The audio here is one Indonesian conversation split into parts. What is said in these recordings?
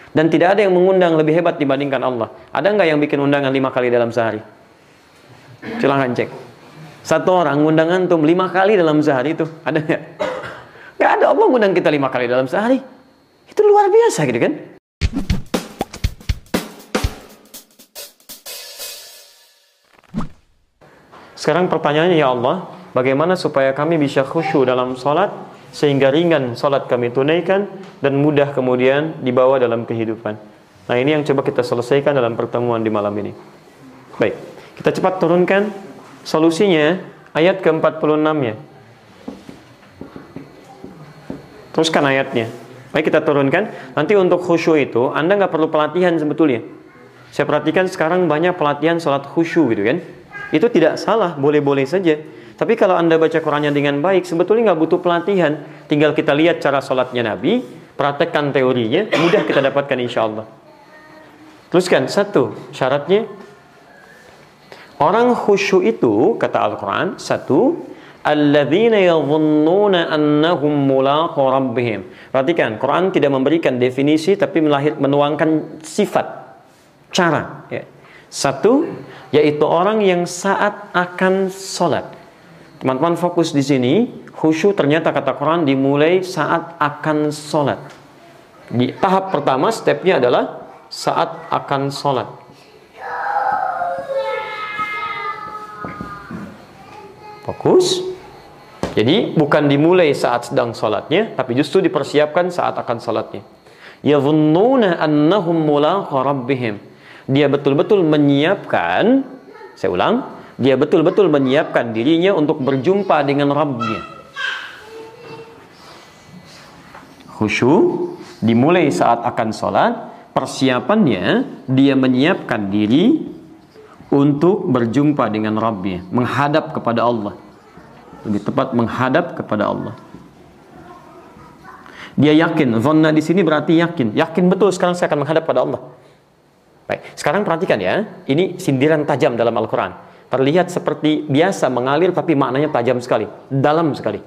Dan tidak ada yang mengundang lebih hebat dibandingkan Allah. Ada nggak yang bikin undangan 5 kali dalam sehari? Silahkan cek. Satu orang ngundang antum 5 kali dalam sehari itu, ada nggak? Nggak ada. Allah ngundang kita 5 kali dalam sehari. Itu luar biasa gitu kan? Sekarang pertanyaannya, ya Allah, bagaimana supaya kami bisa khusyuk dalam sholat sehingga ringan sholat kami tunaikan dan mudah kemudian dibawa dalam kehidupan. Nah, ini yang coba kita selesaikan dalam pertemuan di malam ini. Baik, kita cepat turunkan solusinya ayat ke-46 ya. Teruskan ayatnya. Baik, kita turunkan. Nanti untuk khusyuk itu Anda nggak perlu pelatihan sebetulnya. Saya perhatikan sekarang banyak pelatihan sholat khusyuk gitu kan. Itu tidak salah, boleh-boleh saja. Tapi kalau Anda baca Qurannya dengan baik, sebetulnya nggak butuh pelatihan. Tinggal kita lihat cara sholatnya Nabi, praktekkan teorinya, mudah kita dapatkan insya Allah. Teruskan, satu, syaratnya. Orang khusyuk itu, kata Al-Quran, satu, alladzina yadhunnuna annahum mulaqu rabbihim. Perhatikan, Quran tidak memberikan definisi, tapi menuangkan sifat, cara. Ya. Satu, yaitu orang yang saat akan sholat. Teman-teman fokus di sini, khusyuk ternyata kata Quran dimulai saat akan sholat. Di tahap pertama, stepnya adalah saat akan sholat. Fokus. Jadi bukan dimulai saat sedang sholatnya, tapi justru dipersiapkan saat akan sholatnya. Yadhunnuna annahum mulaqu rabbihim. Dia betul-betul menyiapkan, saya ulang, dia betul-betul menyiapkan dirinya untuk berjumpa dengan Rabb-Nya. Khusyuk dimulai saat akan sholat. Persiapannya, dia menyiapkan diri untuk berjumpa dengan Rabb-Nya, menghadap kepada Allah. Lebih tepat, menghadap kepada Allah. Dia yakin, dhanna di sini berarti yakin. Yakin betul sekarang saya akan menghadap pada Allah. Baik, sekarang perhatikan ya, ini sindiran tajam dalam Al-Quran. Terlihat seperti biasa mengalir, tapi maknanya tajam sekali, dalam sekali.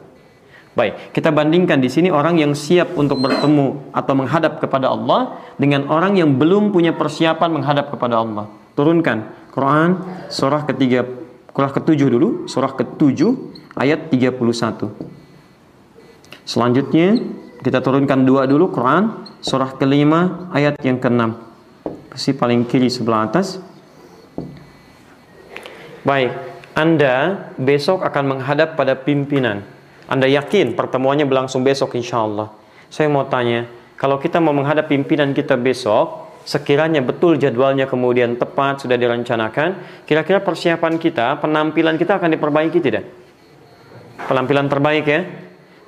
Baik, kita bandingkan di sini orang yang siap untuk bertemu atau menghadap kepada Allah dengan orang yang belum punya persiapan menghadap kepada Allah. Turunkan Quran surah ke-7 dulu, surah ke-7 ayat 31. Selanjutnya kita turunkan 2 dulu, Quran surah ke-5 ayat yang ke-6. Posisi paling kiri sebelah atas. Baik, Anda besok akan menghadap pada pimpinan. Anda yakin pertemuannya berlangsung besok insya Allah. Saya mau tanya, kalau kita mau menghadap pimpinan kita besok, sekiranya betul jadwalnya kemudian tepat, sudah direncanakan, kira-kira persiapan kita, penampilan kita akan diperbaiki tidak? Penampilan terbaik ya?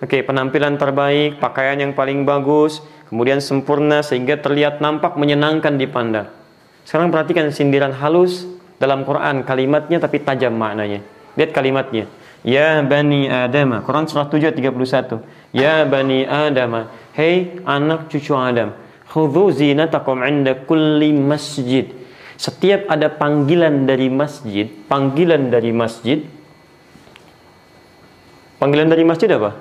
Oke, penampilan terbaik, pakaian yang paling bagus, kemudian sempurna sehingga terlihat nampak menyenangkan dipandang. Sekarang perhatikan sindiran halus dalam Quran, kalimatnya tapi tajam maknanya. Lihat kalimatnya. Ya bani Adam. Quran surah 7 ayat 31. Ya bani Adam. Hei anak cucu Adam. Khudhu zinatakum 'inda kulli masjid. Setiap ada panggilan dari masjid, panggilan dari masjid. Panggilan dari masjid apa?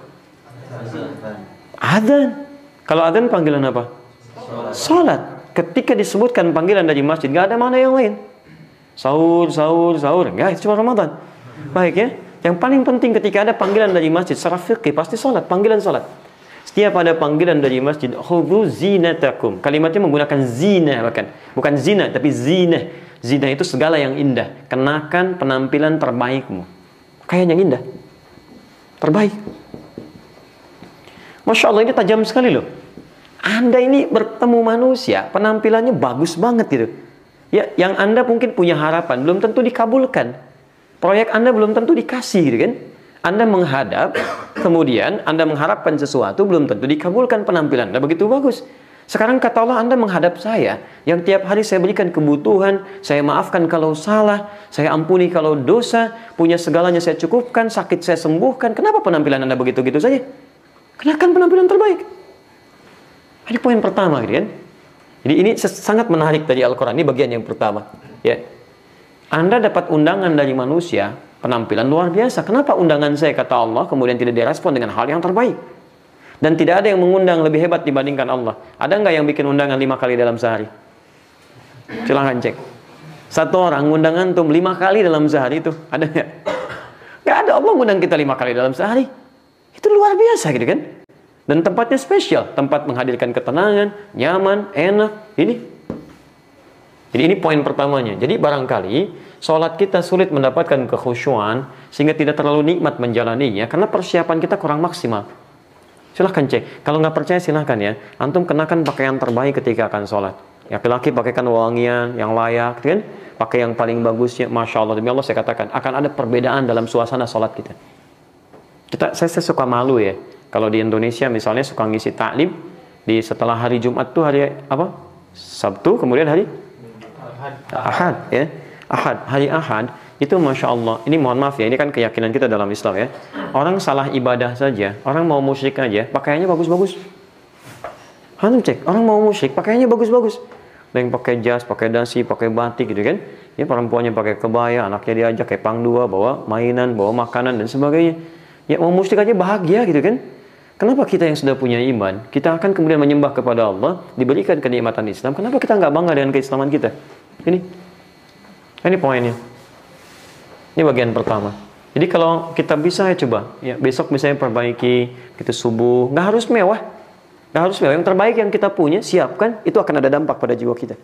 Adzan. Kalau adzan panggilan apa? Salat. Ketika disebutkan panggilan dari masjid, enggak ada mana yang lain. Sahur, enggak, itu cuma Ramadan. Baik ya. Yang paling penting ketika ada panggilan dari masjid secara fikih pasti salat, panggilan salat. Setiap ada panggilan dari masjid, khudhu zinatakum. Kalimatnya menggunakan zina bahkan. Bukan zina tapi zina. Zina itu segala yang indah. Kenakan penampilan terbaikmu. Kayak yang indah. Terbaik. Masya Allah, ini tajam sekali loh. Anda ini bertemu manusia, penampilannya bagus banget gitu. Ya, yang Anda mungkin punya harapan, belum tentu dikabulkan. Proyek Anda belum tentu dikasih gitu kan. Anda menghadap, kemudian Anda mengharapkan sesuatu, belum tentu dikabulkan penampilan Anda begitu bagus. Sekarang kata Allah, Anda menghadap saya, yang tiap hari saya berikan kebutuhan, saya maafkan kalau salah, saya ampuni kalau dosa, punya segalanya saya cukupkan, sakit saya sembuhkan. Kenapa penampilan Anda begitu-gitu saja? Kenakan penampilan terbaik. Ini poin pertama gitu kan. Jadi ini sangat menarik dari Al-Quran. Ini bagian yang pertama. Ya, Anda dapat undangan dari manusia, penampilan luar biasa. Kenapa undangan saya, kata Allah, kemudian tidak direspon dengan hal yang terbaik? Dan tidak ada yang mengundang lebih hebat dibandingkan Allah. Ada nggak yang bikin undangan 5 kali dalam sehari? Silahkan cek. Satu orang ngundang antum 5 kali dalam sehari itu, ada nggak? Nggak ada. Allah ngundang kita 5 kali dalam sehari. Itu luar biasa gitu kan? Dan tempatnya spesial. Tempat menghadirkan ketenangan, nyaman, enak. Jadi ini poin pertamanya. Jadi barangkali sholat kita sulit mendapatkan kekhusyuan sehingga tidak terlalu nikmat menjalaninya karena persiapan kita kurang maksimal. Silahkan cek. Kalau nggak percaya silahkan ya. Antum kenakan pakaian terbaik ketika akan sholat. Laki-laki pakaikan wangian yang layak, kan? Pakai yang paling bagusnya. Masya Allah, demi Allah saya katakan akan ada perbedaan dalam suasana sholat kita. Saya suka malu ya. Kalau di Indonesia misalnya suka ngisi taklim di setelah hari Jumat tuh hari apa? Sabtu, kemudian hari Ahad ya. Hari Ahad itu Masya Allah, ini mohon maaf ya, ini kan keyakinan kita dalam Islam ya. Orang salah ibadah saja, orang mau musyrik aja, pakaiannya bagus-bagus. Antum cek, orang mau musyrik, pakaiannya bagus-bagus. Ada yang pakai jas, pakai dasi, pakai batik gitu kan. Ya perempuannya pakai kebaya, anaknya diajak kayak pangdua, bawa mainan, bawa makanan dan sebagainya. Ya mau musyrik aja bahagia gitu kan. Kenapa kita yang sudah punya iman, kita akan kemudian menyembah kepada Allah, diberikan kenikmatan Islam, kenapa kita nggak bangga dengan keislaman kita? Ini poinnya. Ini bagian pertama. Jadi kalau kita bisa ya coba, ya besok misalnya perbaiki, kita subuh, nggak harus mewah, yang terbaik yang kita punya siapkan, itu akan ada dampak pada jiwa kita.